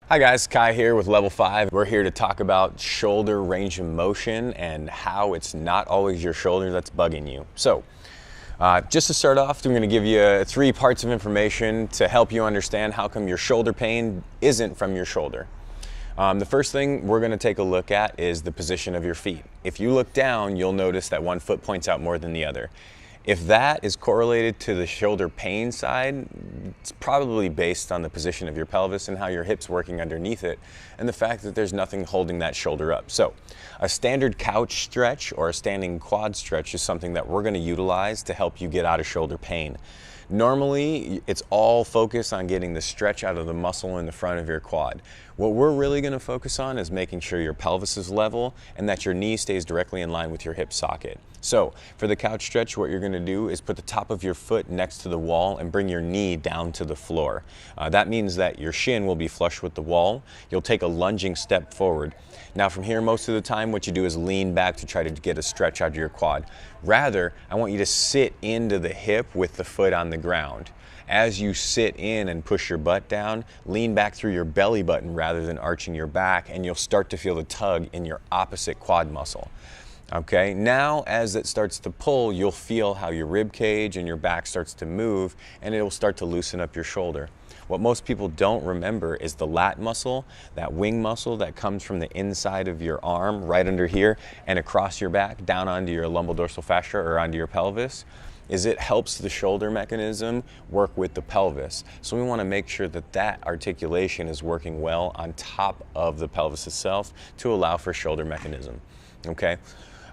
Hi guys, Kai here with Level 5. We're here to talk about shoulder range of motion and how it's not always your shoulder that's bugging you. So, just to start off, I'm going to give you 3 parts of information to help you understand how come your shoulder pain isn't from your shoulder. The first thing we're going to take a look at is the position of your feet. If you look down, you'll notice that one foot points out more than the other. If that is correlated to the shoulder pain side, it's probably based on the position of your pelvis and how your hip's working underneath it, and the fact that there's nothing holding that shoulder up. So, a standard couch stretch or a standing quad stretch is something that we're going to utilize to help you get out of shoulder pain. Normally, it's all focused on getting the stretch out of the muscle in the front of your quad. What we're really going to focus on is making sure your pelvis is level and that your knee stays directly in line with your hip socket. So, for the couch stretch, what you're going to do is put the top of your foot next to the wall and bring your knee down to the floor. That means that your shin will be flush with the wall. You'll take a lunging step forward. Now from here, most of the time, what you do is lean back to try to get a stretch out of your quad. Rather, I want you to sit into the hip with the foot on the ground. As you sit in and push your butt down, lean back through your belly button rather than arching your back, and you'll start to feel the tug in your opposite quad muscle. Okay, now as it starts to pull, you'll feel how your rib cage and your back starts to move, and it will start to loosen up your shoulder. What most people don't remember is the lat muscle, that wing muscle that comes from the inside of your arm, right under here, and across your back, down onto your lumbodorsal fascia or onto your pelvis, is it helps the shoulder mechanism work with the pelvis. So we want to make sure that that articulation is working well on top of the pelvis itself to allow for shoulder mechanism. Okay.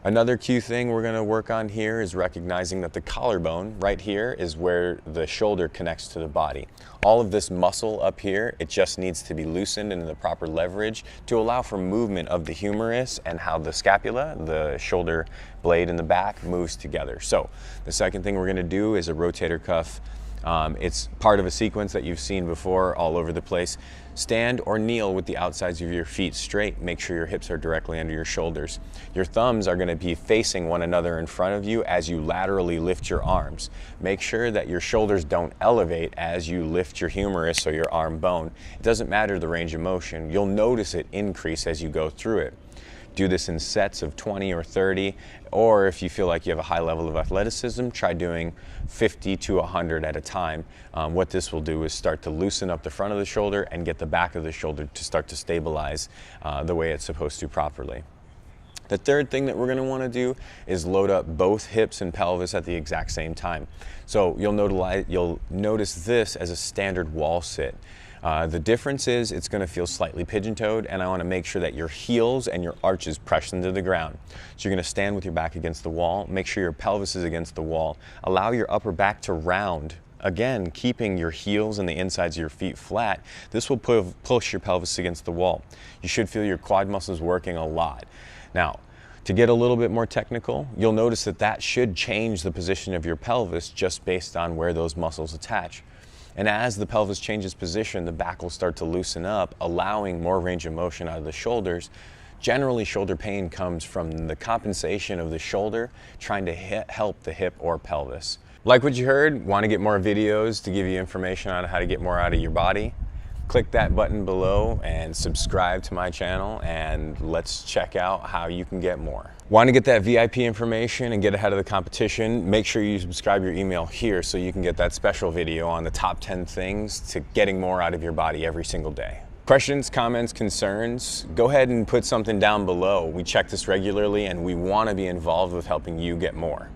Another key thing we're going to work on here is recognizing that the collarbone right here is where the shoulder connects to the body. All of this muscle up here, it just needs to be loosened in the proper leverage to allow for movement of the humerus and how the scapula, the shoulder blade in the back, moves together. So the second thing we're going to do is a rotator cuff. It's part of a sequence that you've seen before all over the place. Stand or kneel with the outsides of your feet straight. Make sure your hips are directly under your shoulders. Your thumbs are going to be facing one another in front of you as you laterally lift your arms. Make sure that your shoulders don't elevate as you lift your humerus or your arm bone. It doesn't matter the range of motion. You'll notice it increase as you go through it. Do this in sets of 20 or 30, or if you feel like you have a high level of athleticism, try doing 50 to 100 at a time. What this will do is start to loosen up the front of the shoulder and get the back of the shoulder to start to stabilize the way it's supposed to properly. The third thing that we're going to want to do is load up both hips and pelvis at the exact same time. So you'll notice this as a standard wall sit. The difference is it's going to feel slightly pigeon-toed, and I want to make sure that your heels and your arches press into the ground. So you're going to stand with your back against the wall, make sure your pelvis is against the wall, allow your upper back to round. Again, keeping your heels and the insides of your feet flat, this will push your pelvis against the wall. You should feel your quad muscles working a lot. Now, to get a little bit more technical, you'll notice that that should change the position of your pelvis just based on where those muscles attach. And as the pelvis changes position, the back will start to loosen up, allowing more range of motion out of the shoulders. Generally, shoulder pain comes from the compensation of the shoulder trying to help the hip or pelvis. Like what you heard? Want to get more videos to give you information on how to get more out of your body? Click that button below and subscribe to my channel, and let's check out how you can get more. Want to get that VIP information and get ahead of the competition? Make sure you subscribe your email here so you can get that special video on the top 10 things to getting more out of your body every single day. Questions, comments, concerns? Go ahead and put something down below. We check this regularly and we want to be involved with helping you get more.